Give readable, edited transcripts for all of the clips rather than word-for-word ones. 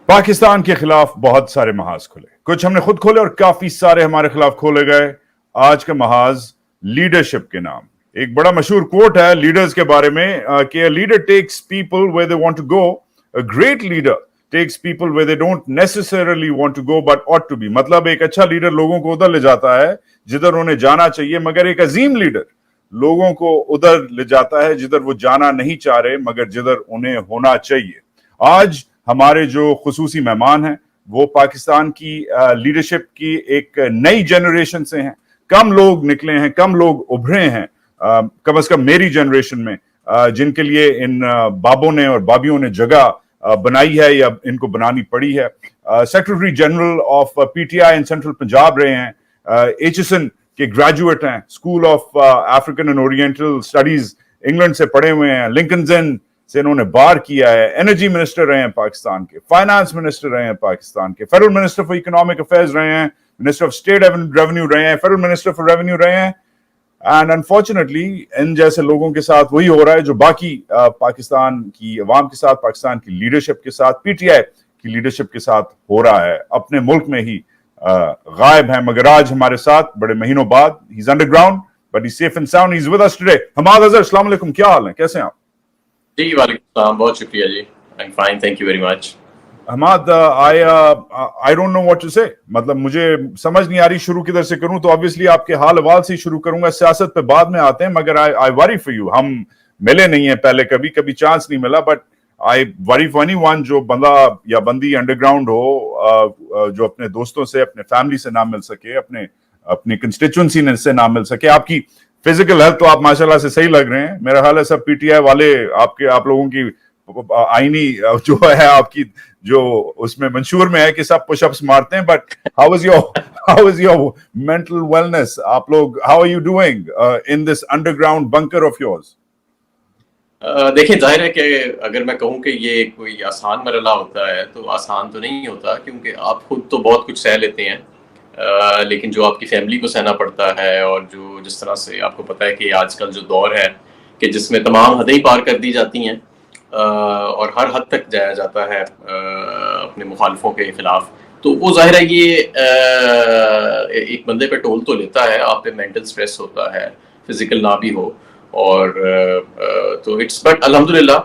पाकिस्तान के खिलाफ बहुत सारे महाज खुले, कुछ हमने खुद खोले और काफी सारे हमारे खिलाफ खोले गए। आज का महाज लीडरशिप के नाम। एक बड़ा मशहूर कोट है लीडर्स के बारे में कि a leader takes people where they want to go, a great leader takes people where they don't necessarily want to go but ought to be. मतलब एक अच्छा लीडर लोगों को उधर ले जाता है जिधर उन्हें जाना चाहिए, मगर एक अजीम लीडर लोगों को उधर ले जाता है जिधर वो जाना नहीं चाह रहे मगर जिधर उन्हें होना चाहिए। आज हमारे जो खुसूसी मेहमान हैं वो पाकिस्तान की लीडरशिप की एक नई जनरेशन से हैं। कम लोग निकले हैं, कम लोग उभरे हैं, कम से कम मेरी जनरेशन में, जिनके लिए इन बाबों ने और बाबियों ने जगह बनाई है या इनको बनानी पड़ी है। Secretary general of PTI in central Punjab रहे हैं, एचएसएन के ग्रेजुएट हैं, school of African and oriental studies England से पढ़े हुए हैं, लिंकन से इन्होंने बार किया है, एनर्जी मिनिस्टर रहे हैं पाकिस्तान के, फाइनेंस मिनिस्टर रहे हैं पाकिस्तान के, federal minister for economic affairs रहे हैं, मिनिस्टर ऑफ स्टेट रेवेन्यू रहे हैं, फेडरल मिनिस्टर फॉर रेवेन्यू रहे हैं। एंड अनफॉर्चुनेटली इन जैसे लोगों के साथ वही हो रहा है जो बाकी पाकिस्तान की अवाम के साथ, पाकिस्तान की लीडरशिप के साथ, पीटीआई की लीडरशिप के साथ हो रहा है। अपने मुल्क में ही गायब है, मगर आज हमारे साथ बड़े महीनों बाद, he is underground but he safe and sound, he is with us today. Hammad Azhar, अस्सलाम वालेकुम, क्या हाल है, कैसे हैं आप? जी वालेकुम सलाम, बहुत शुक्रिया जी, I am fine, thank you very much. Hammad, I don't know what to say. मतलब मुझे समझ नहीं आ रही शुरू किधर से करूं, तो ऑब्वियसली आपके हाल अहवाल से शुरू करूंगा, सियासत पे बाद में आते हैं। मगर आई वरी फॉर यू, हम मिले नहीं है पहले, कभी चांस नहीं मिला, but I worry for anyone जो बंदा या बंदी अंडरग्राउंड हो, जो अपने दोस्तों से, अपने फैमिली से ना मिल सके, अपनी कंस्टिट्यूंसी से ना मिल सके। आपकी फिजिकल हेल्थ तो आप माशाल्लाह से सही लग रहे हैं, मेरा ख्याल है सब पीटीआई वाले आप लोगों की आईनी जो है आपकी, जो उसमें मंशूर में है कि सब पुशअप्स मारते हैं, but how is your mental wellness? आप लोग how are you doing in this underground bunker of yours? देखिए, जाहिर है कि अगर मैं कहूँ कि ये कोई आसान मरला होता है तो आसान तो नहीं होता, क्योंकि आप खुद तो बहुत कुछ सह लेते हैं, लेकिन जो आपकी फैमिली को सहना पड़ता है, और जो जिस तरह से आपको पता है कि आजकल जो दौर है कि जिसमें तमाम हदें पार कर दी जाती हैं और हर हद तक जाया जाता है अपने मुखालफों के खिलाफ, तो वो जाहिर है ये एक बंदे पे टोल तो लेता है, आप पे मेंटल स्ट्रेस होता है, फिजिकल ना भी हो। और तो इट्स बट अल्हम्दुलिल्लाह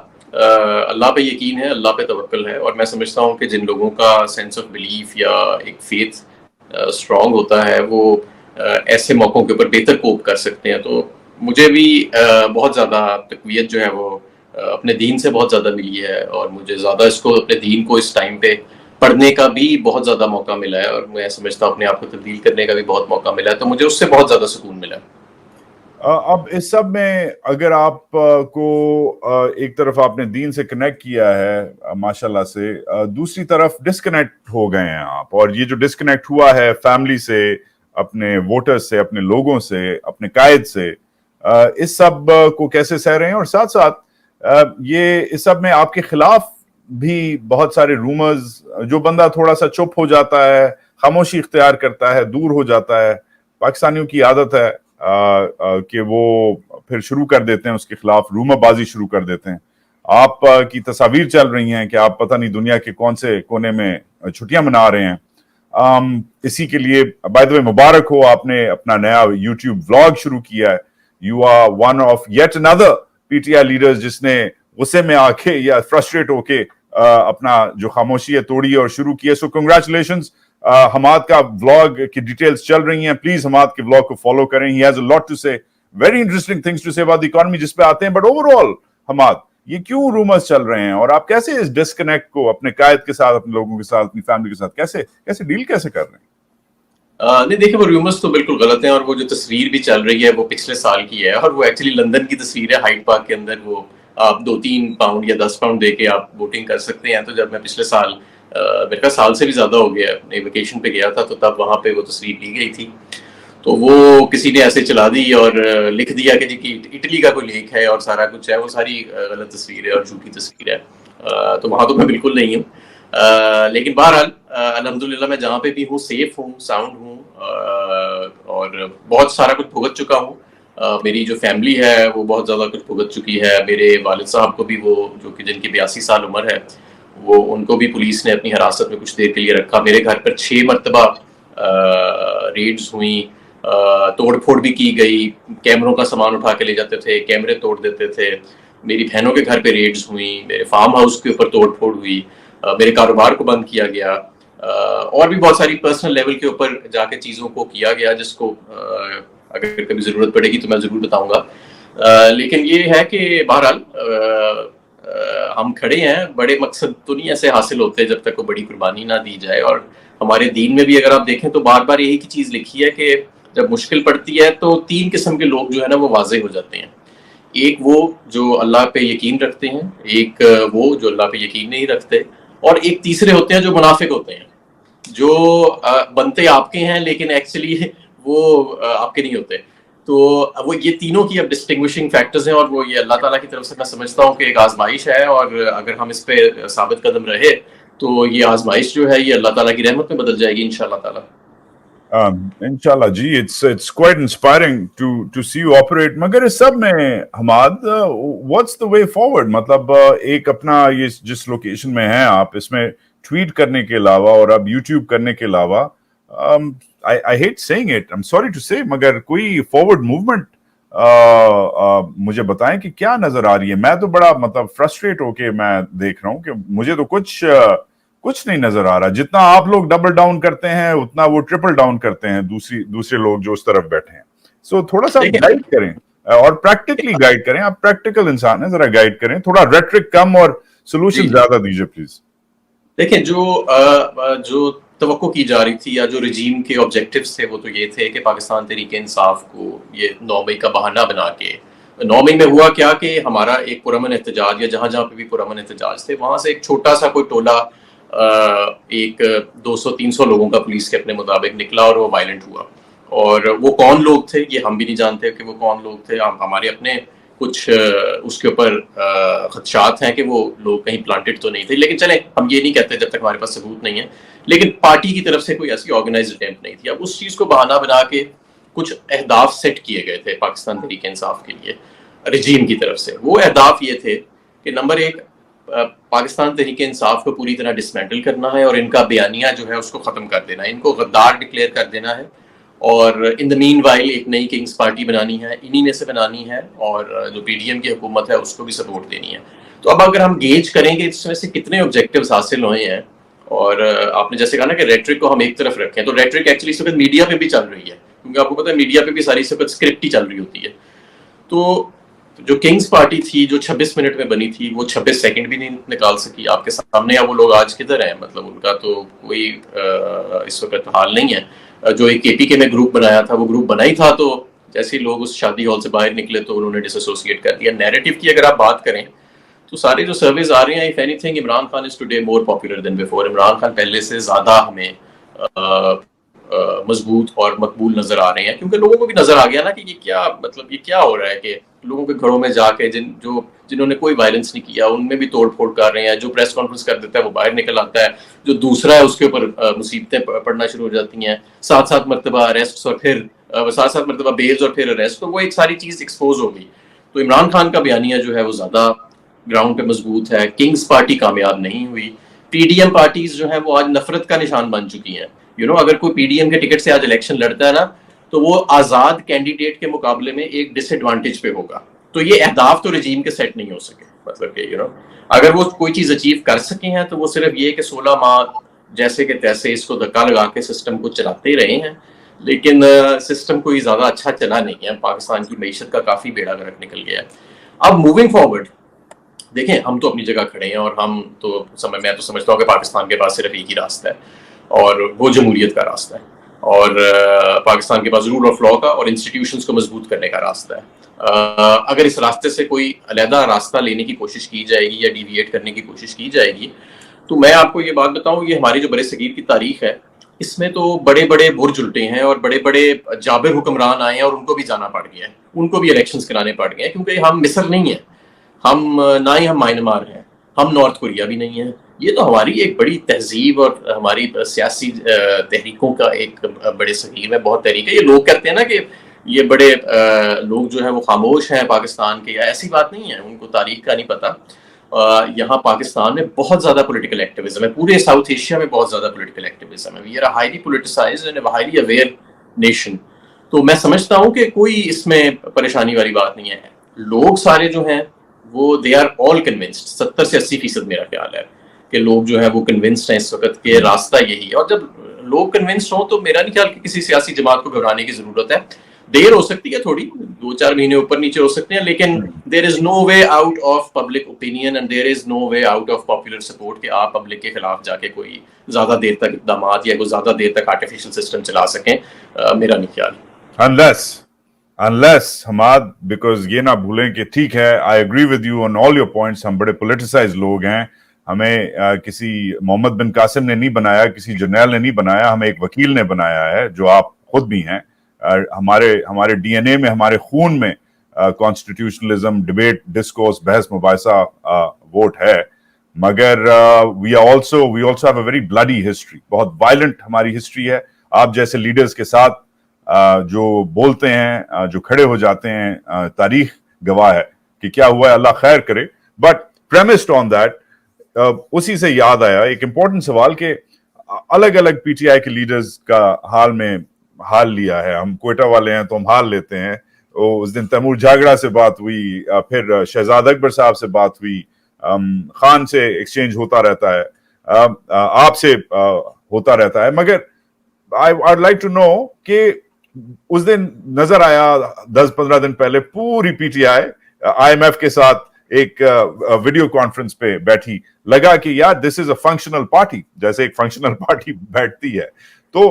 अल्लाह पे यकीन है, अल्लाह पे तवक्कल है, और मैं समझता हूँ कि जिन लोगों का सेंस ऑफ बिलीफ या एक फेथ स्ट्रॉन्ग होता है वो ऐसे मौक़ों के ऊपर बेहतर कोप कर सकते हैं। तो मुझे भी बहुत ज़्यादा तक़वियत जो है वो अपने दीन से बहुत ज़्यादा मिली है, और मुझे ज़्यादा इसको अपने दीन को इस टाइम पे पढ़ने का भी बहुत ज़्यादा मौका मिला है, और मैं समझता हूँ अपने आप को तब्दील करने का भी बहुत मौका मिला है, तो मुझे उससे बहुत ज़्यादा सुकून मिला है। अब इस सब में अगर आप को एक तरफ आपने दीन से कनेक्ट किया है माशाल्लाह से, दूसरी तरफ डिस्कनेक्ट हो गए हैं आप, और ये जो डिस्कनेक्ट हुआ है फैमिली से, अपने वोटर्स से, अपने लोगों से, अपने कायद से, इस सब को कैसे सह रहे हैं? और साथ साथ ये इस सब में आपके खिलाफ भी बहुत सारे रूमर्स, जो बंदा थोड़ा सा चुप हो जाता है, खामोशी इख्तियार करता है, दूर हो जाता है, पाकिस्तानियों की आदत है कि वो फिर शुरू कर देते हैं उसके खिलाफ रूमरबाजी शुरू कर देते हैं। आप की तस्वीर चल रही हैं कि आप पता नहीं दुनिया के कौन से कोने में छुट्टियां मना रहे हैं। इसी के लिए बाय द वे मुबारक हो, आपने अपना नया यूट्यूब व्लॉग शुरू किया है। You are one of yet another PTI leaders जिसने गुस्से में आके या फ्रस्ट्रेट होके अपना जो खामोशी है तोड़ी और शुरू किया। सो कंग्रेचुलेशंस। हमाद का व्लॉग की डिटेल्स चल रही हैं, प्लीज हमाद के व्लॉग को फॉलो करें। He has a lot to say, very interesting things to say about the economy, जिस पे आते हैं। बट ओवरऑल हमाद, ये क्यों रूमर्स चल रहे हैं, और आप कैसे इस डिस्कनेक्ट को अपने कायद के साथ, अपने लोगों के साथ, अपनी फैमिली के साथ कैसे डील कैसे कर रहे हैं? नहीं, देखिए, वो रूमर्स तो बिल्कुल गलत हैं, और वो जो तस्वीर भी चल रही है वो पिछले साल की है, और वो एक्चुअली लंदन की तस्वीर है, हाइड पार्क के अंदर। वो आप 2-3 पाउंड या 10 पाउंड दे के आप वोटिंग कर सकते हैं। तो जब मैं पिछले साल, मेरे का साल से भी ज़्यादा हो गया, अपने वेकेशन पे गया था, तो तब वहाँ पे वो तस्वीर ली गई थी। तो वो किसी ने ऐसे चला दी और लिख दिया कि जी कि इटली का कोई लेक है और सारा कुछ है, वो सारी गलत तस्वीर है और झूठी तस्वीर है। तो वहाँ तो मैं बिल्कुल नहीं हूँ, लेकिन बहरहाल अल्हम्दुलिल्लाह मैं जहाँ पे भी हूँ सेफ हूँ, साउंड हूँ, और बहुत सारा कुछ भुगत चुका हूँ। मेरी जो फैमिली है वो बहुत ज़्यादा कुछ भुगत चुकी है। मेरे वालिद साहब को भी, वो जो कि जिनकी 82 साल उम्र है, وہ ان کو بھی پولیس نے اپنی حراست میں کچھ دیر کے لیے رکھا. میرے گھر پر 6 مرتبہ ریڈز ہوئیں, توڑ پھوڑ بھی کی گئی, کیمروں کا سامان اٹھا کے لے جاتے تھے, کیمرے توڑ دیتے تھے. میری بہنوں کے گھر پہ ریڈز ہوئیں, میرے فارم ہاؤس کے اوپر توڑ پھوڑ ہوئی, میرے کاروبار کو بند کیا گیا, اور بھی بہت ساری پرسنل لیول کے اوپر جا کے چیزوں کو کیا گیا, جس کو اگر کبھی ضرورت پڑے گی تو میں ضرور بتاؤں گا. لیکن یہ ہے کہ بہرحال ہم کھڑے ہیں. بڑے مقصد تو نہیں ایسے حاصل ہوتے جب تک کوئی بڑی قربانی نہ دی جائے, اور ہمارے دین میں بھی اگر آپ دیکھیں تو بار بار یہی کی چیز لکھی ہے کہ جب مشکل پڑتی ہے تو 3 قسم کے لوگ جو ہے نا وہ واضح ہو جاتے ہیں. ایک وہ جو اللہ پہ یقین رکھتے ہیں, ایک وہ جو اللہ پہ یقین نہیں رکھتے, اور ایک تیسرے ہوتے ہیں جو منافق ہوتے ہیں, جو بنتے آپ کے ہیں لیکن ایکچولی وہ آپ کے نہیں ہوتے. تو وہ یہ تینوں کی اب ڈسٹنگوشنگ فیکٹرز ہیں, اور وہ یہ اللہ تعالیٰ کی طرف سے میں سمجھتا ہوں کہ ایک آزمائش ہے, اور اگر ہم اس پہ ثابت قدم رہے تو یہ آزمائش جو ہے یہ اللہ تعالیٰ کی رحمت میں بدل جائے گی انشاءاللہ تعالیٰ. انشاءاللہ جی, it's quite inspiring to see you operate. مگر اس سب میں Hammad, what's the way forward؟ مطلب ایک اپنا یہ جس لوکیشن میں ہیں آپ, اس میں ٹویٹ کرنے کے علاوہ اور اب یوٹیوب کرنے کے علاوہ, I hate saying it, I'm sorry to say, مگر کوئی فارورڈ موومنٹ مجھے بتائیں کہ کیا نظر آ رہی ہے. میں تو بڑا مطلب فرسٹریٹ ہو کے میں دیکھ رہا ہوں کہ مجھے تو کچھ نہیں نظر آ رہا. جتنا آپ لوگ ڈبل ڈاؤن کرتے ہیں اتنا وہ ٹرپل ڈاؤن کرتے ہیں دوسرے لوگ جو اس طرف بیٹھے ہیں. سو تھوڑا سا گائیڈ کریں اور پریکٹیکلی گائیڈ کریں. آپ پریکٹیکل انسان ہیں, ذرا گائیڈ کریں, تھوڑا ریٹرک کم اور سولوشن زیادہ دیجیے پلیز. دیکھیں جو توقع کی جا رہی تھی یا جو رجیم کے آبجیکٹیوز تھے وہ تو یہ تھے کہ پاکستان تحریک انصاف کو یہ 9 مئی کا بہانہ بنا کے, 9 مئی میں ہوا کیا کہ ہمارا ایک پرامن احتجاج, یا جہاں بھی پرامن احتجاج تھے وہاں سے ایک چھوٹا سا کوئی ٹولہ ایک 200-300 لوگوں کا پولیس کے اپنے مطابق نکلا اور وہ وائلنٹ ہوا. اور وہ کون لوگ تھے یہ ہم بھی نہیں جانتے کہ وہ کون لوگ تھے. ہمارے اپنے کچھ اس کے اوپر خدشات ہیں کہ وہ لوگ کہیں پلانٹڈ تو نہیں تھے, لیکن چلیں ہم یہ نہیں کہتے جب تک ہمارے پاس ثبوت نہیں ہے. لیکن پارٹی کی طرف سے کوئی ایسی آرگنائزڈ اٹیمپٹ نہیں تھی. اب اس چیز کو بہانہ بنا کے کچھ اہداف سیٹ کیے گئے تھے پاکستان تحریک انصاف کے لیے رجیم کی طرف سے. وہ اہداف یہ تھے کہ نمبر 1, پاکستان تحریک انصاف کو پوری طرح ڈسمینٹل کرنا ہے اور ان کا بیانیہ جو ہے اس کو ختم کر دینا ہے, ان کو غدار ڈکلیئر کر دینا ہے, اور ان دا مین وائل ایک نئی کنگز پارٹی بنانی ہے, انہی میں سے بنانی ہے, اور جو پی ڈی ایم کی حکومت ہے اس کو بھی سپورٹ دینی ہے. تو اب اگر ہم گیج کریں کہ اس میں سے کتنے آبجیکٹیوز حاصل ہوئے ہیں, اور آپ نے جیسے کہا نا کہ ریٹرک کو ہم ایک طرف رکھیں, تو ریٹرک ایکچولی اس وقت میڈیا پہ بھی چل رہی ہے, کیونکہ آپ کو پتہ ہے میڈیا پہ بھی ساری اس وقت اسکرپٹ ہی چل رہی ہوتی ہے. تو جو کنگز پارٹی تھی جو 26 منٹ میں بنی تھی وہ 26 سیکنڈ بھی نہیں نکال سکی. آپ کے سامنے اب وہ لوگ آج کدھر ہیں, مطلب ان کا تو کوئی اس وقت حال نہیں ہے. جو ایک کے پی کے میں گروپ بنایا تھا وہ گروپ بنا ہی تھا, تو جیسے لوگ اس شادی ہال سے باہر نکلے تو انہوں نے ڈس ایسوسیٹ کر دیا. نیریٹو کی اگر آپ بات کریں تو سارے جو سرویز آ رہے ہیں, if anything Imran Khan is today more popular than before. Imran Khan پہلے سے زیادہ ہمیں مضبوط اور مقبول نظر آ رہے ہیں, کیونکہ لوگوں کو بھی نظر آ گیا نا کہ یہ کیا مطلب یہ کیا ہو رہا ہے, کہ لوگوں کے گھروں میں جا کے جنہوں نے کوئی وائلنس نہیں کیا ان میں بھی توڑ پھوڑ کر رہے ہیں. جو پریس کانفرنس کر دیتا ہے وہ باہر نکل آتا ہے, جو دوسرا ہے اس کے اوپر مصیبتیں پڑنا شروع ہو جاتی ہیں, 7 مرتبہ اریسٹ اور پھر 7 مرتبہ بیلز اور پھر اریسٹ. تو وہ ایک ساری چیز ایکسپوز ہو گئی. تو عمران خان کا بیانیہ جو ہے وہ زیادہ گراؤنڈ پہ مضبوط ہے. کنگز پارٹی کامیاب نہیں ہوئی. پی ڈی ایم پارٹیز جو ہیں وہ آج نفرت کا نشان بن چکی ہیں. اگر کوئی پی ڈی ایم کے ٹکٹ سے آج الیکشن لڑتا ہے نا تو وہ آزاد کینڈیڈیٹ کے مقابلے میں ایک ڈس ایڈوانٹیج پہ ہوگا. تو یہ اہداف تو رجیم کے سیٹ نہیں ہو سکے. مطلب کہ اگر وہ کوئی چیز اچیو کر سکے ہیں تو وہ صرف یہ کہ 16 ماہ جیسے کہ تیسے اس کو دھکا لگا کے سسٹم کو چلاتے رہے ہیں, لیکن سسٹم کوئی زیادہ اچھا چلا نہیں ہے. پاکستان کی معیشت کا کافی بیڑا غرق نکل گیا ہے. اب موونگ فارورڈ دیکھیں, ہم تو اپنی جگہ کھڑے ہیں, اور میں تو سمجھتا ہوں کہ پاکستان کے پاس صرف ایک ہی راستہ ہے, اور وہ جمہوریت کا راستہ ہے, اور پاکستان کے پاس رول آف لا کا اور انسٹیٹیوشنز کو مضبوط کرنے کا راستہ ہے. اگر اس راستے سے کوئی علیحدہ راستہ لینے کی کوشش کی جائے گی یا ڈیویٹ کرنے کی کوشش کی جائے گی, تو میں آپ کو یہ بات بتاؤں, یہ ہماری جو برِ صغیر کی تاریخ ہے اس میں تو بڑے بڑے برج الٹے ہیں, اور بڑے بڑے جابر حکمران آئے ہیں اور ان کو بھی جانا پڑ گیا ہے, ان کو بھی الیکشنز کرانے پڑ گئے ہیں, کیونکہ ہم مصر نہیں ہیں, ہم نہ ہی ہم میانمار ہیں, ہم نارتھ کوریا بھی نہیں ہیں. یہ تو ہماری ایک بڑی تہذیب اور ہماری سیاسی تحریکوں کا ایک بڑے صغیر میں بہت تحریک ہے. یہ لوگ کہتے ہیں نا کہ یہ بڑے لوگ جو ہیں وہ خاموش ہیں پاکستان کے, یا ایسی بات نہیں ہے, ان کو تاریخ کا نہیں پتہ. यहाँ पाकिस्तान में बहुत ज़्यादा पॉलिटिकल एक्टिविज्म है, पूरे साउथ एशिया में बहुत ज़्यादा पॉलिटिकल एक्टिविज्म है. We are highly politicised and highly aware nation. तो मैं समझता हूँ कि कोई इसमें परेशानी वाली बात नहीं है. लोग सारे जो हैं वो दे आर ऑल कन्विंस्ड, 70 से 80% मेरा ख्याल है कि लोग जो है वो कन्विंस्ड हैं इस वक्त के रास्ता यही है. और जब लोग कन्विंस्ड हों तो मेरा नहीं ख्याल कि किसी सियासी जमात को घबराने की जरूरत है. देर हो सकती है थोड़ी, 2-4 महीने ऊपर नीचे हो सकते हैं, लेकिन there is no way out of public opinion and there is no way out of popular support कि आप पब्लिक के खिलाफ जाके कोई ज्यादा देर तक इक़दामात या कोई ज्यादा देर तक आर्टिफिशियल सिस्टम चला सकें. मेरा नहीं ख्याल. अनलेस हमाद, बिकॉज ये ना भूलें कि ठीक है, I agree with you on all your points, हम बड़े पोलिटिसाइज लोग हैं, हमें किसी मोहम्मद बिन कासिम ने नहीं बनाया, किसी जर्नैल ने नहीं बनाया, हमें एक वकील ने बनाया है जो आप खुद भी हैं. हमारे डीएनए में, हमारे खून में कॉन्स्टिट्यूशनलिज्म, डिबेट, डिस्कोर्स, बहस मुबाहिसा, वोट है. मगर we also have a very bloody history, बहुत वायलेंट हमारी हिस्ट्री है. आप जैसे लीडर्स के साथ जो बोलते हैं, जो खड़े हो जाते हैं, तारीख गवाह है कि क्या हुआ है, अल्लाह खैर करे. बट प्रेमिस्ड ऑन दैट, उसी से याद आया एक इंपॉर्टेंट सवाल कि अलग अलग पीटीआई के लीडर्स का हाल लिया है. हम कोयटा वाले हैं तो हम हाल लेते हैं. उस दिन तैमूर जागड़ा से बात हुई, फिर शहजाद अकबर साहब से बात हुई, खान से एक्सचेंज होता रहता है, आपसे होता रहता है. मगर I'd like to know कि उस दिन नजर आया 10-15 दिन पहले पूरी पीटीआई IMF के साथ एक वीडियो कॉन्फ्रेंस पे बैठी. लगा कि यार this is a functional party, जैसे एक फंक्शनल पार्टी बैठती है. तो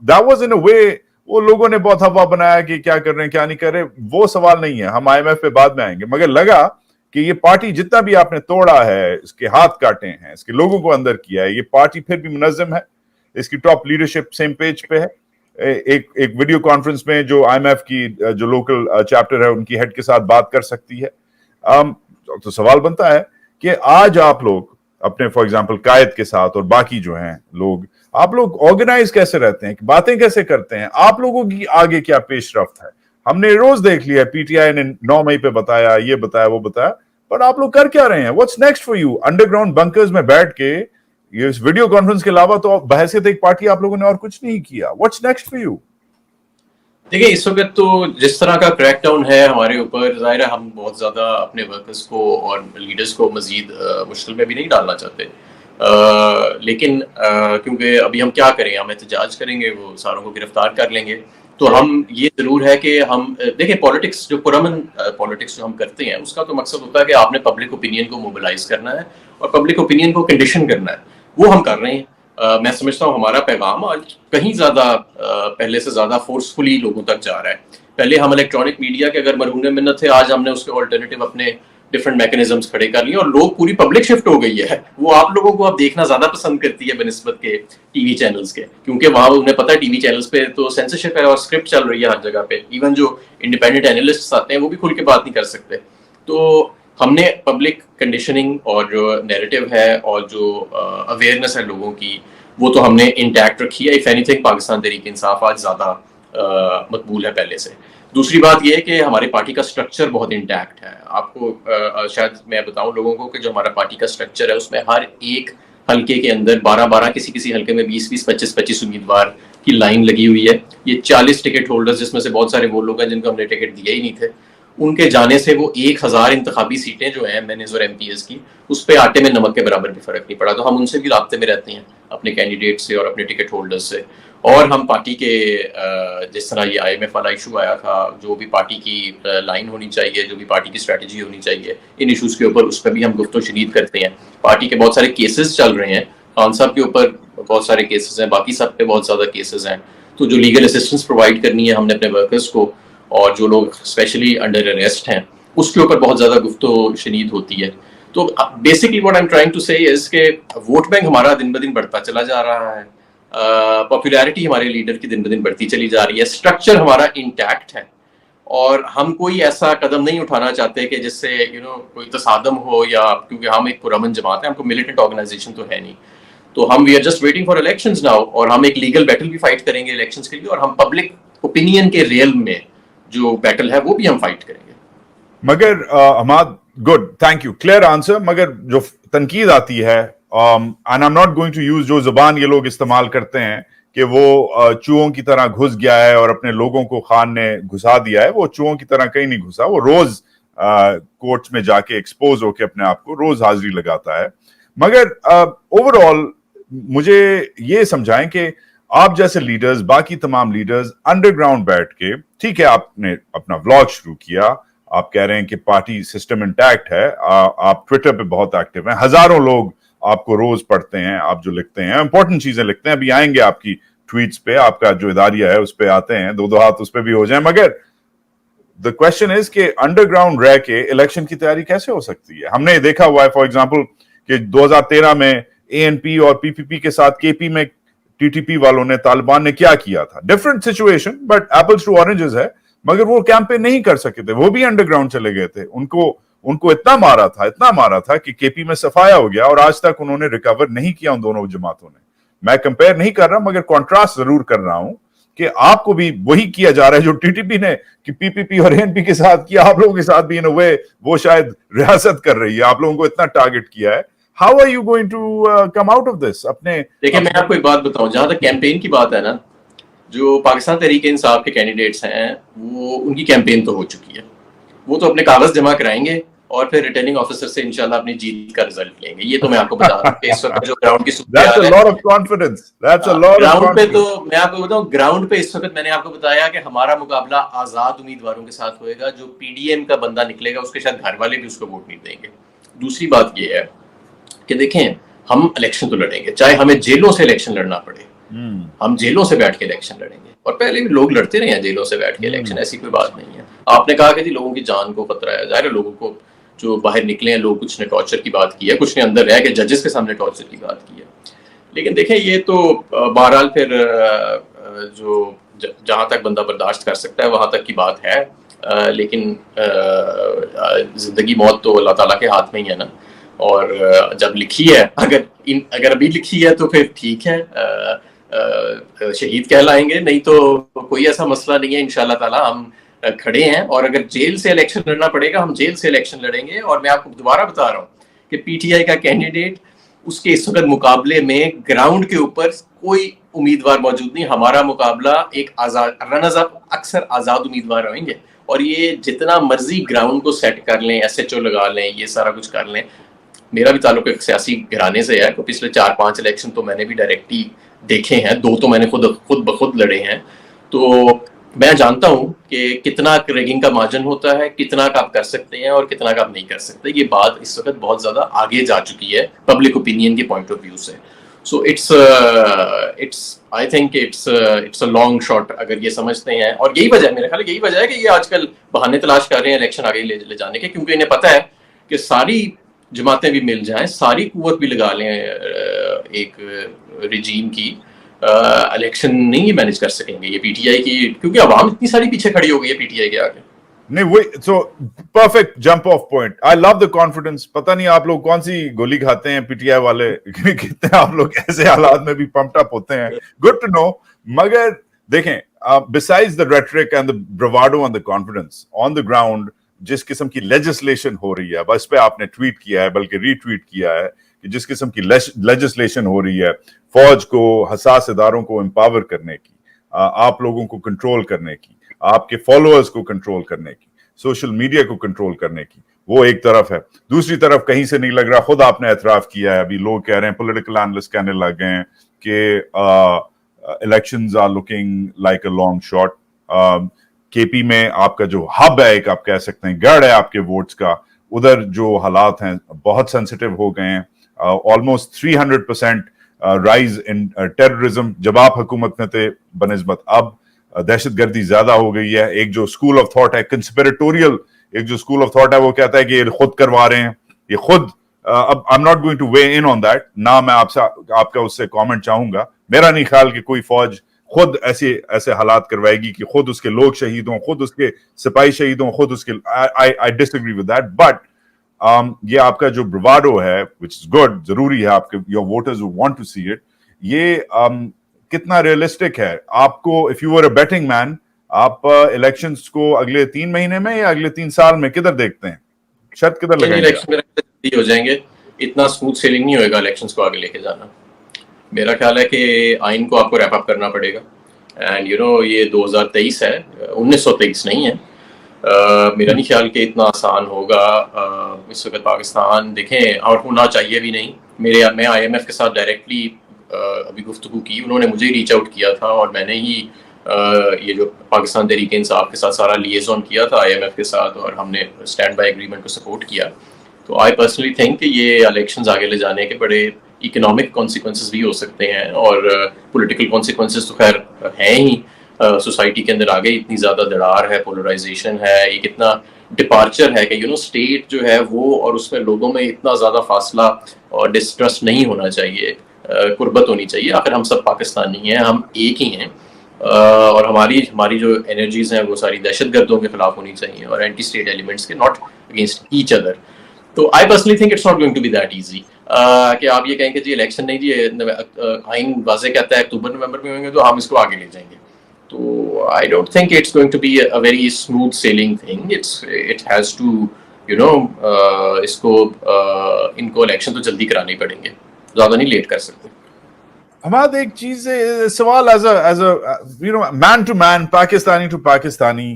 that was in a way, वो लोगों ने बहुत हवा बनाया कि क्या कर रहे हैं क्या नहीं कर रहे. वो सवाल नहीं है, हम IMF पे बाद में आएंगे. मगर लगा कि ये पार्टी जितना भी आपने तोड़ा है, इसके हाथ काटे हैं, इसके लोगों को अंदर किया है, ये पार्टी फिर भी मुनज़्ज़म है, इसकी टॉप लीडरशिप सेम पेज पे है. एक वीडियो कॉन्फ्रेंस में जो IMF की जो लोकल चैप्टर है उनकी हेड के साथ बात कर सकती है. तो सवाल बनता है कि आज आप लोग अपने फॉर एग्जांपल कायद के साथ और बाकी जो हैं लोग, आप लोग ऑर्गेनाइज कैसे रहते हैं, बातें कैसे करते हैं, आप लोगों की आगे क्या पेशरफ्त है. हमने रोज देख लिया, पीटीआई ने 9 मई पे बताया, ये बताया, वो बताया, पर आप लोग कर क्या रहे हैं? What's next for you? Underground bunkers में बैठ के ये इस वीडियो कॉन्फ्रेंस के अलावा तो बहसियत एक पार्टी आप लोगों ने और कुछ नहीं किया. What's next for you? देखिए, इस वक्त तो जिस तरह का क्रैकडाउन है हमारे ऊपर, जाहिर है हम बहुत ज़्यादा अपने वर्कर्स को और लीडर्स को मजीद मुश्किल में भी नहीं डालना चाहते. लेकिन क्योंकि अभी हम क्या करें, हम एहतजाज करेंगे, वो सारों को गिरफ्तार कर लेंगे. तो हम ये ज़रूर है कि हम देखिए, पॉलिटिक्स जो पुरअमन पॉलिटिक्स जो हम करते हैं उसका तो मकसद होता है कि आपने पब्लिक ओपिनियन को मोबिलाइज करना है और पब्लिक ओपिनियन को कंडीशन करना है. वो हम कर रहे हैं. मैं समझता हूँ हमारा पैगाम आज कहीं ज़्यादा पहले से ज़्यादा फोर्सफुली लोगों तक जा रहा है. पहले हम इलेक्ट्रॉनिक मीडिया के अगर मरहून मिन्नत थे, आज हमने उसके ऑल्टरनेटिव अपने डिफरेंट मैकेनिज्म्स खड़े कर लिए और लोग पूरी पब्लिक शिफ्ट हो गई है. वो आप लोगों को अब देखना ज़्यादा पसंद करती है बनिस्बत के टीवी चैनल्स के, क्योंकि वहाँ उन्हें पता है टीवी चैनल्स पे तो सेंसरशिप है और स्क्रिप्ट चल रही है हर जगह पे. इवन जो इंडिपेंडेंट एनालिस्ट्स आते हैं वो भी खुल के बात नहीं कर सकते. तो हमने पब्लिक कंडीशनिंग और जो नैरेटिव है और जो अवेयरनेस है लोगों की, वो तो हमने इंटैक्ट रखी है. इफ एनीथिंग पाकिस्तान तहरीक इंसाफ आज ज़्यादा मकबूल है पहले से. दूसरी बात यह है कि हमारी पार्टी का स्ट्रक्चर बहुत इंटैक्ट है. आपको शायद मैं बताऊं लोगों को कि जो हमारा पार्टी का स्ट्रक्चर है उसमें हर एक हल्के के अंदर 12-12, किसी हल्के में 20-20, 25-25 उम्मीदवार की लाइन लगी हुई है. ये 40 टिकट होल्डर्स, जिसमें से बहुत सारे वो लोग हैं जिनको हमने टिकट दिए ही नहीं थे, उनके जाने से वो 1000 इंतखाबी सीटें जो हैं MNAs और MPs की, उस पर आटे में नमक के बराबर भी फर्क नहीं पड़ा. तो हम उनसे भी राब्ते में रहते हैं, अपने कैंडिडेट से और अपने टिकट होल्डर्स से. और हम पार्टी के जिस तरह ये IMF वाला इशू आया था, जो भी पार्टी की लाइन होनी चाहिए, जो भी पार्टी की स्ट्रेटजी होनी चाहिए इन इशूज़ के ऊपर, उस पर भी हम गुफ्तगू शदीद करते हैं. पार्टी के बहुत सारे केसेस चल रहे हैं, खान साहब के ऊपर बहुत सारे केसेस हैं, बाकी सब पे बहुत ज़्यादा केसेस हैं. तो जो लीगल असिस्टेंस प्रोवाइड करनी है हमने अपने वर्कर्स को, और जो लोग स्पेशली अंडर अरेस्ट हैं उसके ऊपर बहुत ज़्यादा गुफ्तगू शदीद होती है. तो basically what I am trying to say is के वोट बैंक हमारा दिन ब दिन बढ़ता चला जा रहा है. पॉपुलैरिटी हमारे लीडर की दिन ब दिन बढ़ती चली जा रही है. स्ट्रक्चर हमारा इंटैक्ट है और हम कोई ऐसा कदम नहीं उठाना चाहते कि जिससे कोई तसादम हो, या क्योंकि हम एक पुरअमन जमात है, हमको मिलिटेंट ऑर्गेनाइजेशन तो है नहीं. तो हम we are just waiting for elections now, और हम एक लीगल बैटल भी फाइट करेंगे इलेक्शंस के लिए, और हम पब्लिक ओपिनियन के रियल में जो बैटल है वो भी हम फाइट करेंगे. मगर Hammad, good, thank you, clear answer. मगर जो तनकीद आती है, and I am not going to use जो जुबान ये लोग इस्तेमाल करते हैं कि वो चूहों की तरह घुस गया है और अपने लोगों को खान ने घुसा दिया है. वो चूहों की तरह कहीं नहीं घुसा, वो रोज कोर्ट्स में जाके एक्सपोज होके अपने आप को रोज हाजिरी लगाता है. मगर ओवरऑल मुझे ये समझाएं कि आप जैसे लीडर्स, बाकी तमाम लीडर्स अंडरग्राउंड बैठ के, ठीक है आपने अपना व्लॉग शुरू किया, आप कह रहे हैं कि पार्टी सिस्टम इंटैक्ट है, आप ट्विटर पे बहुत एक्टिव हैं, हजारों लोग आपको रोज पढ़ते हैं, आप जो लिखते हैं इंपॉर्टेंट चीजें लिखते हैं. अभी आएंगे आपकी ट्वीट्स पे, आपका जो इदारिया है उस पे आते हैं, दो दो हाथ उस पे भी हो जाए. मगर द क्वेश्चन इज कि अंडरग्राउंड रह के इलेक्शन की तैयारी कैसे हो सकती है? हमने देखा हुआ है फॉर एग्जांपल कि 2013 में एएनपी और पीपीपी के साथ केपी में टीटीपी वालों ने, तालिबान ने क्या किया था. Different situation but apples to oranges है. मगर वो कैंपेन नहीं कर सके थे, वो भी अंडरग्राउंड चले गए थे. उनको इतना मारा था कि केपी में सफाया हो गया और आज तक उन्होंने रिकवर नहीं किया उन दोनों जमातों ने. मैं कंपेयर नहीं कर रहा मगर कॉन्ट्रास्ट जरूर कर रहा हूं कि आपको भी वही किया जा रहा है जो टीटीपी ने कि पीपीपी और एनपी के साथ किया, आप लोगों के साथ भी इन अ वे वो शायद रियासत कर रही है. आप लोगों को इतना टारगेट किया है. How are you going to come out of this? देखिए, मैं आपको एक बात बताऊं, जहां तक कैंपेन की बात है ना, जो पाकिस्तान तहरीक इंसाफ के कैंडिडेट्स हैं वो उनकी कैंपेन तो हो चुकी है. वो तो अपने कागज जमा कराएंगे और फिर रिटर्निंग ऑफिसर से इंशाल्लाह अपनी जीत का रिजल्ट लेंगे. ये तो मैं आपको बता रहा हूं. इस वक्त जो ग्राउंड की That's a lot of confidence. That's a lot of ground पे confidence. तो मैं आपको बताऊं, ग्राउंड पे इस वक्त मैंने आपको बताया कि हमारा मुकाबला आजाद उम्मीदवारों के साथ होएगा. जो पीडीएम का बंदा निकलेगा उसके शायद घर वाले भी उसको वोट नहीं देंगे. दूसरी बात ये है कि देखें, हम इलेक्शन तो लड़ेंगे, चाहे हमें जेलों से इलेक्शन लड़ना पड़े. हम जेलों से बैठ के इलेक्शन लड़ेंगे, और पहले भी लोग लड़ते रहे हैं जेलों से बैठ के इलेक्शन, ऐसी कोई बात नहीं है. आपने कहा कि जी लोगों की जान को खतरा है. जाहिर है लोगों को जो बाहर निकले हैं लोग, कुछ ने टॉर्चर की बात की है, कुछ ने अंदर रह के जजेस के सामने टॉर्चर की बात की है. लेकिन देखें, ये तो बहरहाल फिर जो जहां तक बंदा बर्दाश्त कर सकता है वहां तक की बात है. लेकिन जिंदगी मौत तो अल्लाह ताला के हाथ में ही है ना. और जब लिखी है, अगर अभी लिखी है तो फिर ठीक है, शहीद कहलाएंगे, नहीं तो कोई ऐसा मसला नहीं है. इंशाल्लाह ताला हम खड़े हैं, और अगर जेल से इलेक्शन लड़ना पड़ेगा हम जेल से इलेक्शन लड़ेंगे. और मैं आपको दोबारा बता रहा हूँ कि पीटीआई का कैंडिडेट, उसके इस वक्त मुकाबले में ग्राउंड के ऊपर कोई उम्मीदवार मौजूद नहीं. हमारा मुकाबला एक आजाद रनर्स अप, अक्सर आजाद उम्मीदवार रहेंगे. और ये जितना मर्जी ग्राउंड को सेट कर लें, एसएचओ लगा लें, ये सारा कुछ कर लें, मेरा भी ताल्लुक एक सियासी घराने से है. तो पिछले 4-5 इलेक्शन तो मैंने भी डायरेक्टली देखे हैं, 2 तो मैंने खुद बखुद लड़े हैं. तो मैं जानता हूं कि कितना रेगिंग का मार्जिन होता है, कितना का आप कर सकते हैं और कितना का आप नहीं कर सकते. ये बात इस वक्त बहुत ज्यादा आगे जा चुकी है पब्लिक ओपिनियन के पॉइंट ऑफ व्यू से. So it's I think it's a long shot अगर ये समझते हैं. और यही वजह है, मेरे ख्याल यही वजह है कि ये आजकल बहाने तलाश कर रहे हैं इलेक्शन आगे ले जाने के, क्योंकि इन्हें पता है कि सारी जमातें भी मिल जाएं, सारी कुव्वत भी लगा लें एक रिजीम की, इलेक्शन नहीं मैनेज कर सकेंगे ये पीटीआई की, क्योंकि आवाम इतनी सारी पीछे खड़ी हो गई है पीटीआई के आगे. नहीं वही, so perfect jump of point. I love the confidence. पता नहीं आप लोग कौन सी गोली खाते हैं पीटीआई वाले, कितने आप लोग ऐसे हालात में भी पंप्ड अप होते हैं. Good to know. मगर देखें, besides the rhetoric and the bravado and the confidence on the ground, जिस किस्म की लेजिस्लेशन हो रही है, बस पे आपने ट्वीट किया है बल्कि रीट्वीट किया है कि जिस किस्म की लेजिस्लेशन हो रही है फौज को, हसास इदारों को एम्पावर करने की, आप लोगों को कंट्रोल करने की, आपके फॉलोअर्स को कंट्रोल करने की, सोशल मीडिया को कंट्रोल करने की, वो एक तरफ है. दूसरी तरफ कहीं से नहीं लग रहा, खुद आपने एतराफ किया है, अभी लोग कह रहे हैं, पॉलिटिकल एनालिस्ट कहने लग गए हैं कि elections are looking like a long shot. KP में आपका जो हब है, एक आप कह सकते हैं गढ़ है आपके वोट्स का, उधर जो हालात हैं बहुत सेंसिटिव हो गए हैं. ऑलमोस्ट 300% राइज इन टेररिज्म जब आप हुकूमत में थे बनिस्बत अब. दहशतगर्दी ज्यादा हो गई है. एक जो स्कूल ऑफ थॉट है कंस्पिरेटोरियल, एक जो स्कूल ऑफ थॉट है वो कहता है कि ये खुद करवा रहे हैं, ये खुद. अब आई am not going two way in on that ना, मैं आपका उससे कमेंट चाहूंगा. मेरा नहीं ख्याल कि कोई फौज खुद ऐसे हालात करवाएगी कि खुद उसके लोग शहीद हों, खुद उसके सिपाही शहीद हों, खुद उसके. I disagree with that. But ये आपका जो ब्रावाडो है, विच इज गुड, जरूरी है, आपके your voters want to see it. ये कितना रियलिस्टिक है आपको? If you were a betting man, आप इलेक्शंस को अगले 3 महीने में या अगले 3 साल में किधर देखते हैं? شرط کدھر لگائیں گے؟ الیکشن جلدی ہو جائیں گے, اتنا اسموتھ سیلنگ نہیں ہوئے گا الیکشنز کو آگے لے کے جانا. میرا خیال ہے کہ آئین کو آپ کو ریپ اپ کرنا پڑے گا, اینڈ یہ 2023 ہے, 1923 نہیں ہے. میرا نہیں خیال کہ اتنا آسان ہوگا. اس وقت پاکستان دیکھیں, اور ہونا چاہیے بھی نہیں. میں آئی ایم ایف کے ساتھ ڈائریکٹلی ابھی گفتگو کی, انہوں نے مجھے ہی ریچ آؤٹ کیا تھا, اور میں نے ہی یہ جو پاکستان تحریک انصاف کے ساتھ سارا لیزون کیا تھا آئی ایم ایف کے ساتھ, اور ہم نے اسٹینڈ بائی ایگریمنٹ کو سپورٹ کیا. تو آئی پرسنلی تھنک کہ یہ الیکشنز آگے لے جانے کے بڑے اکنامک کانسیکوینسز بھی ہو سکتے ہیں, اور پولیٹیکل کانسیکوینسز تو خیر ہیں ہی. سوسائٹی کے اندر آگے اتنی زیادہ دراڑ ہے, پولرائزیشن ہے, یہ کتنا ڈپارچر ہے کہ اسٹیٹ جو ہے وہ, اور اس میں لوگوں میں اتنا زیادہ فاصلہ اور ڈسٹرسٹ نہیں ہونا چاہیے, قربت ہونی چاہیے. آخر ہم سب پاکستانی ہیں, ہم ایک ہی ہیں, اور ہماری جو انرجیز ہیں وہ ساری دہشت گردوں کے خلاف ہونی چاہیے, اور اینٹی اسٹیٹ ایلیمنٹس کے, ناٹ اگینسٹ ایچ ادر. تو I personally think it's not going to be that easy کہ آپ یہ کہیں کہ جی الیکشن نہیں, جی آئین واضح کہتا ہے اکتوبر نومبر میں ہوں گے تو ہم اس کو آگے لے جائیں گے. تو I don't think it's going to be a very smooth sailing thing. It has to اس کو ان کو الیکشن تو جلدی کرانے پڑیں گے, زیادہ نہیں لیٹ کر سکتے. حماد, ایک چیز سوال as a man to man, Pakistani to Pakistani,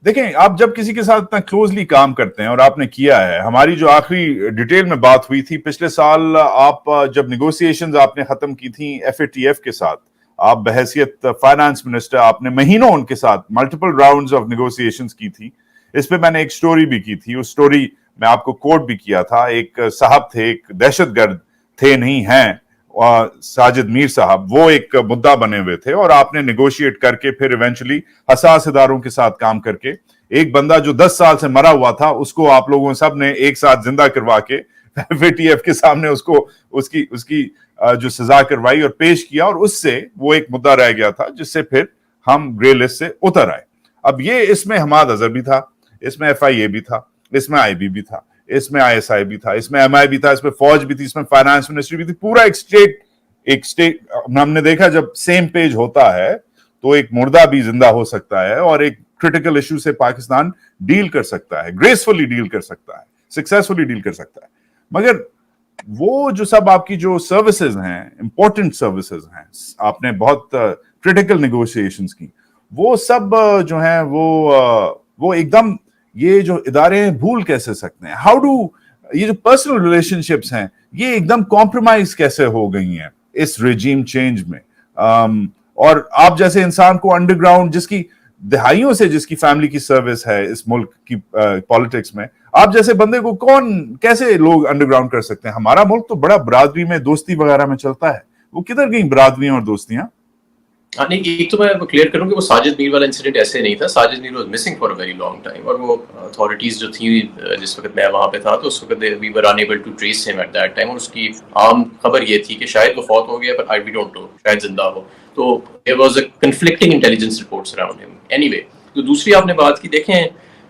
دیکھیں آپ جب کسی کے ساتھ اتنا کلوزلی کام کرتے ہیں, اور آپ نے کیا ہے, ہماری جو آخری ڈیٹیل میں بات ہوئی تھی پچھلے سال, آپ جب نیگوسیشنز آپ نے ختم کی تھیں ایف اے ٹی ایف کے ساتھ, آپ بحیثیت فائنانس منسٹر, آپ نے مہینوں ان کے ساتھ ملٹیپل راؤنڈز آف نیگوسیشنز کی تھی. اس پہ میں نے ایک سٹوری بھی کی تھی, اس سٹوری میں آپ کو کوٹ بھی کیا تھا. ایک صاحب تھے, ایک دہشت گرد تھے, نہیں ہیں, ساجد میر صاحب, وہ ایک مدعا بنے ہوئے تھے, اور آپ نے نیگوشیٹ کر کے پھر ایونچولی حساس اداروں کے ساتھ کام کر کے ایک بندہ جو 10 سال سے مرا ہوا تھا اس کو آپ لوگوں سب نے ایک ساتھ زندہ کروا کے ایف اے ٹی ایف کے سامنے اس کی جو سزا کروائی اور پیش کیا, اور اس سے وہ ایک مدعا رہ گیا تھا جس سے پھر ہم گرے لسٹ سے اتر آئے. اب یہ اس میں حماد اظہر بھی تھا, اس میں ایف آئی اے بھی تھا, اس میں آئی بی بھی تھا, اس میں آئی ایس آئی بھی تھا, اس میں ایم آئی بھی تھا, اس میں فوج بھی تھی, اس میں فائنانس منسٹری بھی تھی. پورا ایک اسٹیٹ ہم نے دیکھا. جب سیم پیج ہوتا ہے تو ایک مردہ بھی زندہ ہو سکتا ہے, اور ایک کریٹیکل ایشو سے پاکستان ڈیل کر سکتا ہے, گریسفلی ڈیل کر سکتا ہے, سکسیسفلی ڈیل کر سکتا ہے. مگر وہ جو سب آپ کی جو سروسز ہیں, امپورٹنٹ سروسز ہیں, آپ نے بہت کریٹیکل نیگوشیشنز کی, وہ سب جو ہیں وہ ایک دم یہ جو ادارے ہیں بھول کیسے سکتے ہیں؟ ہاؤ ڈو یہ جو پرسنل ریلیشن شپس ہیں یہ ایک دم کمپرومائز کیسے ہو گئی ہیں اس ریجیم چینج میں؟ اور آپ جیسے انسان کو انڈر گراؤنڈ, جس کی دہائیوں سے جس کی فیملی کی سروس ہے اس ملک کی پالیٹکس میں, آپ جیسے بندے کو کیسے لوگ انڈر گراؤنڈ کر سکتے ہیں؟ ہمارا ملک تو بڑا برادری میں, دوستی وغیرہ میں چلتا ہے, وہ کدھر گئیں برادریاں اور دوستیاں؟ نہیں, ایک تو میں کلیئر کروں کہ وہ ساجد میر والا انسیڈنٹ ایسے نہیں تھا. Sajid Mir was missing for a very long time, اور وہ اتھارٹیز جو تھیں جس وقت میں وہاں پہ تھا تو اس وقت وی ور انیبل ٹو ٹریس ہم ایٹ دیٹ ٹائم, اور اس کی عام خبر یہ تھی کہ شاید وہ فوت ہو گیا, پر وی ڈونٹ نو, شاید زندہ ہو. تو there was a conflicting intelligence reports around ہم. اینی وے, تو دوسری آپ نے بات کی, دیکھیں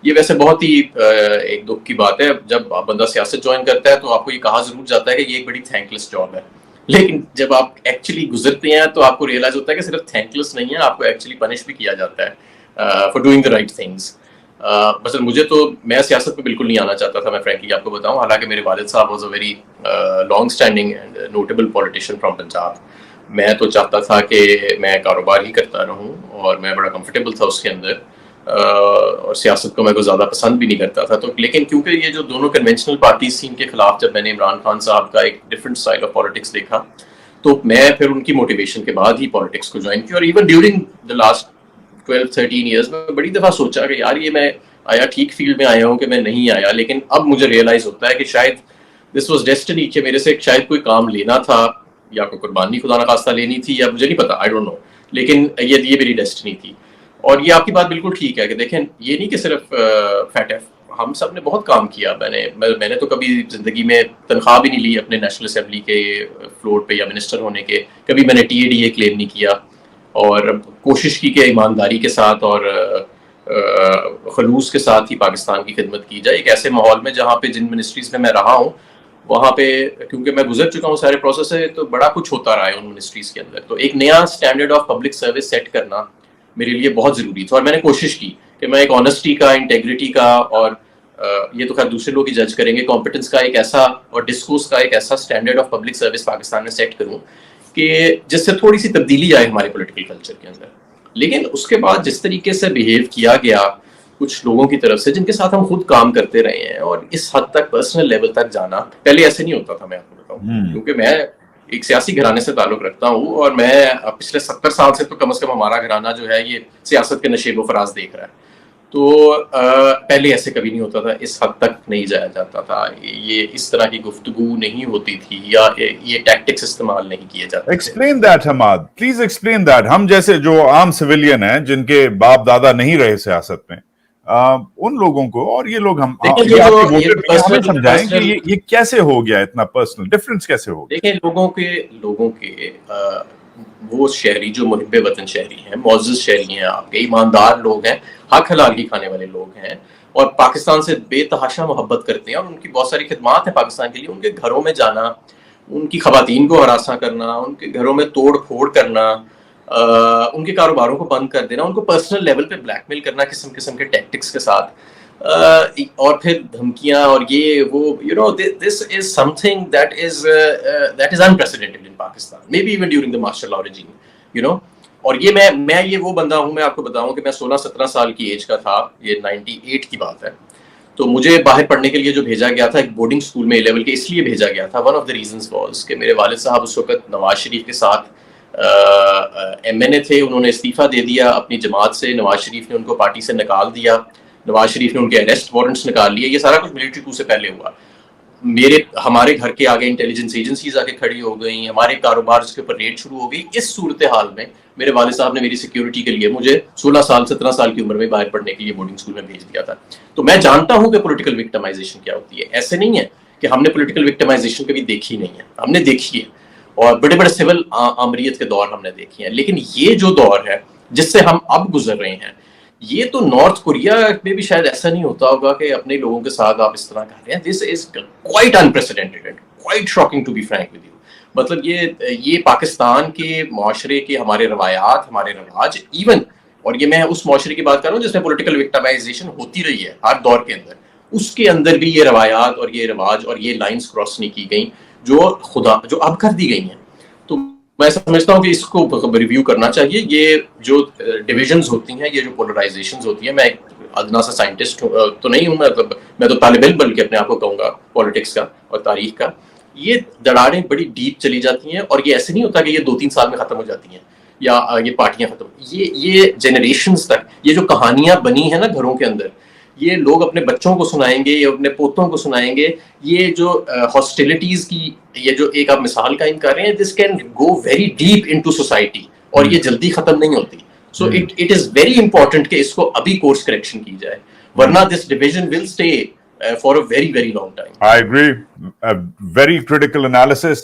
یہ ویسے بہت ہی ایک دکھ کی بات ہے, جب بندہ سیاست جوائن کرتا ہے تو آپ کو یہ کہا ضرور جاتا ہے کہ یہ ایک بڑی تھینک لیس جاب ہے, لیکن جب آپ ایکچولی گزرتے ہیں تو آپ کو ریئلائز ہوتا ہے کہ صرف تھینک لیس نہیں ہے, آپ کو ایکچولی پنش بھی کیا جاتا ہے for doing the right things. مثلا مجھے تو, میں سیاست میں بالکل نہیں آنا چاہتا تھا, میں فرینکلی آپ کو بتاؤں, حالانکہ میرے والد صاحب was a very long standing and notable politician from Punjab. میں تو چاہتا تھا کہ میں کاروبار ہی کرتا رہوں, اور میں بڑا کمفرٹیبل تھا اس کے اندر, اور سیاست کو میں کو زیادہ پسند بھی نہیں کرتا تھا. تو لیکن کیونکہ یہ جو دونوں کنونشنل پارٹیز تھیں ان کے خلاف جب میں نے عمران خان صاحب کا ایک ڈفرنٹ اسٹائل آف پالیٹکس دیکھا, تو میں پھر ان کی موٹیویشن کے بعد ہی پالیٹکس کو جوائن کیا. اور even during the last 12-13 years میں بڑی دفعہ سوچا کہ یار یہ میں آیا ٹھیک فیلڈ میں آیا ہوں کہ میں نہیں آیا, لیکن اب مجھے ریئلائز ہوتا ہے کہ شاید دس واز ڈیسٹنی, کہ میرے سے شاید کوئی کام لینا تھا, یا کوئی قربانی خدا نخواستہ لینی تھی, یا مجھے نہیں پتا, آئی ڈونٹ نو, لیکن یہ میری ڈیسٹنی تھی. اور یہ آپ کی بات بالکل ٹھیک ہے کہ دیکھیں یہ نہیں کہ صرف فیٹ ایف, ہم سب نے بہت کام کیا. میں نے تو کبھی زندگی میں تنخواہ بھی نہیں لی اپنے نیشنل اسمبلی کے فلور پہ یا منسٹر ہونے کے, کبھی میں نے ٹی اے ڈی اے کلیم نہیں کیا, اور کوشش کی کہ ایمانداری کے ساتھ اور خلوص کے ساتھ ہی پاکستان کی خدمت کی جائے. ایک ایسے ماحول میں جہاں پہ جن منسٹریز میں رہا ہوں وہاں پہ, کیونکہ میں گزر چکا ہوں سارے پروسیس سے, تو بڑا کچھ ہوتا رہا ہے ان منسٹریز کے اندر. تو ایک نیا standard of public service set کرنا میرے لیے بہت ضروری تھا, اور میں نے کوشش کی کہ میں ایک آنیسٹی کا, انٹیگریٹی کا, اور یہ تو خیر دوسرے لوگ ہی جج کریں گے، کمپٹنس کا ایک ایسا اور ڈسکورس کا ایک ایسا standard of public service Pakistan میں سیٹ کروں کہ جس سے تھوڑی سی تبدیلی آئے ہمارے پولیٹیکل کلچر کے اندر. لیکن اس کے بعد جس طریقے سے بیہیو کیا گیا کچھ لوگوں کی طرف سے جن کے ساتھ ہم خود کام کرتے رہے ہیں، اور اس حد تک پرسنل لیول تک جانا، پہلے ایسے نہیں ہوتا تھا. میں آپ کو بتاؤں کیونکہ میں ایک سیاسی گھرانے سے تعلق رکھتا ہوں، اور میں پچھلے 70 سال سے تو کم از کم ہمارا گھرانہ جو ہے یہ سیاست کے نشیب و فراز دیکھ رہا ہے. تو پہلے ایسے کبھی نہیں ہوتا تھا، اس حد تک نہیں جایا جاتا تھا، یہ اس طرح کی گفتگو نہیں ہوتی تھی، یا یہ ٹیکٹکس استعمال نہیں کیے جاتے تھے. Explain that Hammad, please explain that. ہم جیسے جو عام سویلین ہیں جن کے باپ دادا نہیں رہے سیاست میں، ان لوگوں کو، اور یہ لوگ ہمیں سمجھائیں کہ یہ کیسے ہو گیا اتنا پرسنل ڈفرینس کیسے ہو گیا. دیکھیں لوگوں کے وہ شہری جو محب وطن شہری ہیں، معزز شہری ہیں، آپ کے ایماندار لوگ ہیں، حق حلال کی کھانے والے لوگ ہیں، اور پاکستان سے بے تحاشا محبت کرتے ہیں، اور ان کی بہت ساری خدمات ہیں پاکستان کے لیے. ان کے گھروں میں جانا، ان کی خواتین کو ہراساں کرنا، ان کے گھروں میں توڑ پھوڑ کرنا، ان کے کاروباروں کو بند کر دینا، ان کو پرسنل لیول پہ بلیک میل کرنا قسم قسم کے ٹیکٹکس کے ساتھ، اور پھر دھمکیاں، اور یہ وہ this is something that is unprecedented in Pakistan, maybe even during the martial law regime, اور یہ میں یہ وہ بندہ ہوں، میں آپ کو بتاؤں کہ میں 16-17 سال کی ایج کا تھا، یہ 98 کی بات ہے. تو مجھے باہر پڑھنے کے لیے جو بھیجا گیا تھا ایک بورڈنگ اسکول میں A-لیول کے، اس لیے بھیجا گیا تھا. One of the reasons was کہ میرے والد صاحب اس وقت نواز شریف کے ساتھ MNA تھے، انہوں نے استعفیٰ دے دیا اپنی جماعت سے، نواز شریف نے ان کو پارٹی سے نکال دیا، نواز شریف نے ان کے اریسٹ وارنٹس نکال لیے. یہ سارا کچھ ملٹری کو سے پہلے ہوا. ہمارے گھر کے آگے انٹیلیجنس ایجنسیز آ کے کھڑی ہو گئیں، ہمارے کاروبار اس کے اوپر ریڈ شروع ہو گئی. اس صورتحال میں میرے والد صاحب نے میری سیکیورٹی کے لیے مجھے 17 سال کی عمر میں باہر پڑھنے کے لیے بورڈنگ اسکول میں بھیج دیا تھا. تو میں جانتا ہوں کہ پولیٹیکل وکٹمائزیشن کیا ہوتی ہے. ایسے نہیں ہے کہ ہم نے پولیٹیکل وکٹمائزیشن کبھی دیکھی نہیں ہے، ہم نے دیکھی ہے، اور بڑے بڑے سول آمریت کے دور ہم نے دیکھی ہیں. لیکن یہ جو دور ہے جس سے ہم اب گزر رہے ہیں، یہ تو نارتھ کوریا میں بھی شاید ایسا نہیں ہوتا ہوگا کہ اپنے لوگوں کے ساتھ آپ اس طرح کر رہے ہیں. This is quite unprecedented and quite shocking to be frank with you. مطلب یہ پاکستان کے معاشرے کے ہمارے روایات، ہمارے رواج، ایون، اور یہ میں اس معاشرے کی بات کر رہا ہوں جس میں پولیٹیکل وکٹمائزیشن ہوتی رہی ہے ہر دور کے اندر، اس کے اندر بھی یہ روایات اور یہ رواج اور یہ لائنز کراس نہیں کی گئیں جو اب کر دی گئی ہیں. تو میں سمجھتا ہوں کہ اس کو ریویو کرنا چاہیے. یہ جو ڈویژنز ہوتی ہیں، یہ جو پولرائزیشنز ہوتی ہیں، میں ایک ادنا سا سائنٹسٹ تو نہیں ہوں، میں تو طالب علم بلکہ اپنے آپ کو کہوں گا پالیٹکس کا اور تاریخ کا. یہ دراڑیں بڑی ڈیپ چلی جاتی ہیں، اور یہ ایسے نہیں ہوتا کہ یہ 2-3 سال میں ختم ہو جاتی ہیں یا یہ پارٹیاں ختم. یہ جنریشنز تک یہ جو کہانیاں بنی ہیں نا گھروں کے اندر، یہ لوگ اپنے بچوں کو سنائیں گے یا اپنے پوتوں کو سنائیں گے. یہ جو ہاسٹیلٹیز کی یہ جو ایک آپ مثال قائم کر رہے ہیں، this can go very deep into society, اور یہ جلدی ختم نہیں ہوتی. So it is very important کہ اس کو ابھی کورس کریکشن کی جائے، ورنہ this division will stay for a very very long time. I agree. A very critical analysis.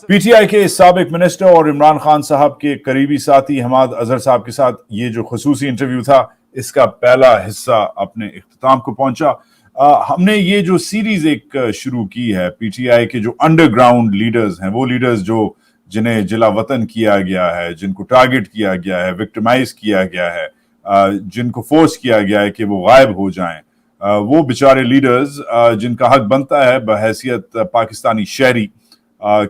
PTI کے سابق منسٹر اور عمران خان صاحب کے قریبی ساتھی حماد اظہر صاحب کے ساتھ یہ جو خصوصی انٹرویو تھا، اس کا پہلا حصہ اپنے اختتام کو پہنچا. ہم نے یہ جو سیریز ایک شروع کی ہے PTI کے جو انڈر گراؤنڈ لیڈرز ہیں، وہ لیڈرز جنہیں جلا وطن کیا گیا ہے، جن کو ٹارگٹ کیا گیا ہے، وکٹمائز کیا گیا ہے، جن کو فورس کیا گیا ہے کہ وہ غائب ہو جائیں، وہ بیچارے لیڈرز جن کا حق بنتا ہے بحیثیت پاکستانی شہری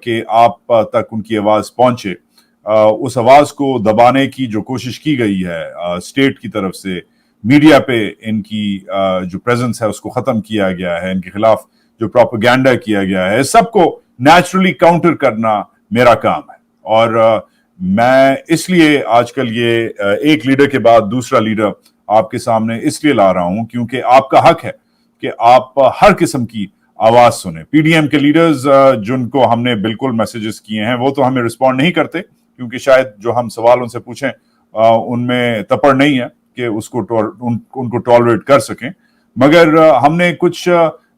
کہ آپ تک ان کی آواز پہنچے، اس آواز کو دبانے کی جو کوشش کی گئی ہے اسٹیٹ کی طرف سے، میڈیا پہ ان کی جو پریزنس ہے اس کو ختم کیا گیا ہے، ان کے خلاف جو پروپیگینڈا کیا گیا ہے، سب کو نیچرلی کاؤنٹر کرنا میرا کام ہے. اور میں اس لیے آج کل یہ ایک لیڈر کے بعد دوسرا لیڈر آپ کے سامنے اس لیے لا رہا ہوں کیونکہ آپ کا حق ہے کہ آپ ہر قسم کی آواز سنیں. PDM کے لیڈرز جن کو ہم نے بالکل میسیجز کیے ہیں، وہ تو ہمیں رسپونڈ نہیں کرتے کیونکہ شاید جو ہم سوال ان سے پوچھیں ان میں تپڑ نہیں ہے کہ ان کو ٹالریٹ کر سکیں. مگر ہم نے کچھ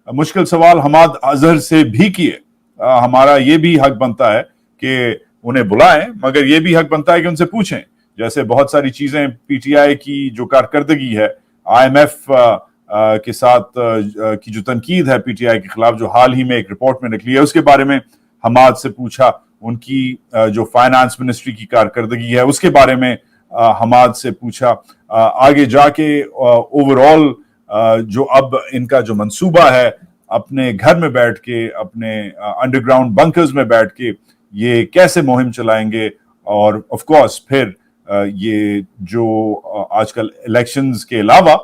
مشکل سوال حماد اظہر سے بھی کیے. ہمارا یہ بھی حق بنتا ہے کہ انہیں بلائیں، مگر یہ بھی حق بنتا ہے کہ ان سے پوچھیں. جیسے بہت ساری چیزیں PTI کی جو کارکردگی ہے، IMF کے ساتھ کی جو تنقید ہے PTI کے خلاف، جو حال ہی میں ایک رپورٹ میں نکلی ہے، اس کے بارے میں حماد سے پوچھا. ان کی جو فائنانس منسٹری کی کارکردگی ہے اس کے بارے میں حماد سے پوچھا. آگے جا کے اوور آل जो अब इनका जो मंसूबा है अपने घर में बैठ के, अपने अंडरग्राउंड बंकर्स में बैठ के ये कैसे मुहिम चलाएंगे, और ऑफ कोर्स फिर ये जो आजकल इलेक्शंस के अलावा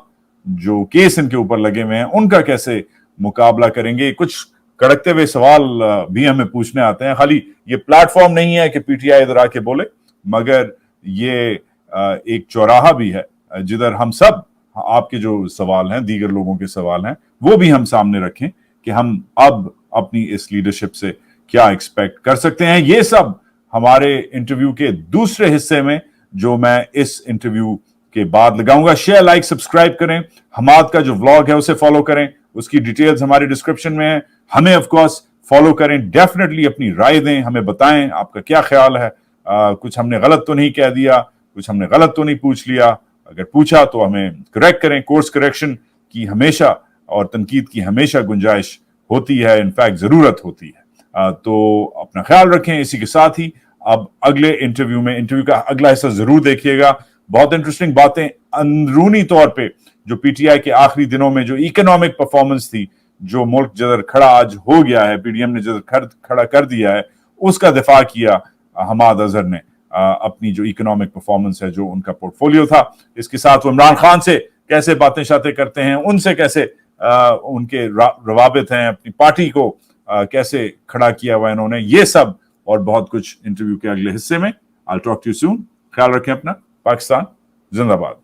जो केस इनके ऊपर लगे हुए हैं उनका कैसे मुकाबला करेंगे। कुछ कड़कते हुए सवाल भी हमें पूछने आते हैं। खाली ये प्लेटफॉर्म नहीं है कि पीटीआई इधर आके बोले, मगर ये एक चौराहा भी है जिधर हम सब आपके जो सवाल हैं, दीगर लोगों के सवाल हैं, वो भी हम सामने रखें कि हम अब अपनी इस लीडरशिप से क्या एक्सपेक्ट कर सकते हैं। ये सब हमारे इंटरव्यू के दूसरे हिस्से में जो मैं इस इंटरव्यू के बाद लगाऊंगा। शेयर, लाइक, सब्सक्राइब करें। हमाद का जो व्लॉग है उसे फॉलो करें, उसकी डिटेल्स हमारे डिस्क्रिप्शन में है। हमें ऑफ कोर्स फॉलो करें, डेफिनेटली अपनी राय दें, हमें बताएं आपका क्या ख्याल है। कुछ हमने गलत तो नहीं कह दिया, कुछ हमने गलत तो नहीं पूछ लिया, अगर पूछा तो हमें करेक्ट करें। कोर्स करेक्शन की हमेशा और तनकीद की हमेशा गुंजाइश होती है, इनफैक्ट जरूरत होती है। तो अपना ख्याल रखें। इसी के साथ ही अब अगले इंटरव्यू का अगला हिस्सा जरूर देखिएगा। बहुत इंटरेस्टिंग बातें अंदरूनी तौर पे जो पीटीआई के आखिरी दिनों में जो इकोनॉमिक परफॉर्मेंस थी, जो मुल्क जदर खड़ा आज हो गया है, पीडीएम ने जदर खड़ा कर दिया है, उसका दिफा किया हमाद अजहर ने। अपनी जो इकोनॉमिक परफॉर्मेंस है, जो उनका पोर्टफोलियो था, इसके साथ वो इमरान खान से कैसे बातें शातें करते हैं, उनसे कैसे उनके रवाबित हैं, अपनी पार्टी को कैसे खड़ा किया हुआ इन्होंने, ये सब और बहुत कुछ इंटरव्यू के अगले हिस्से में। I will talk to you soon. ख्याल रखें अपना। पाकिस्तान जिंदाबाद।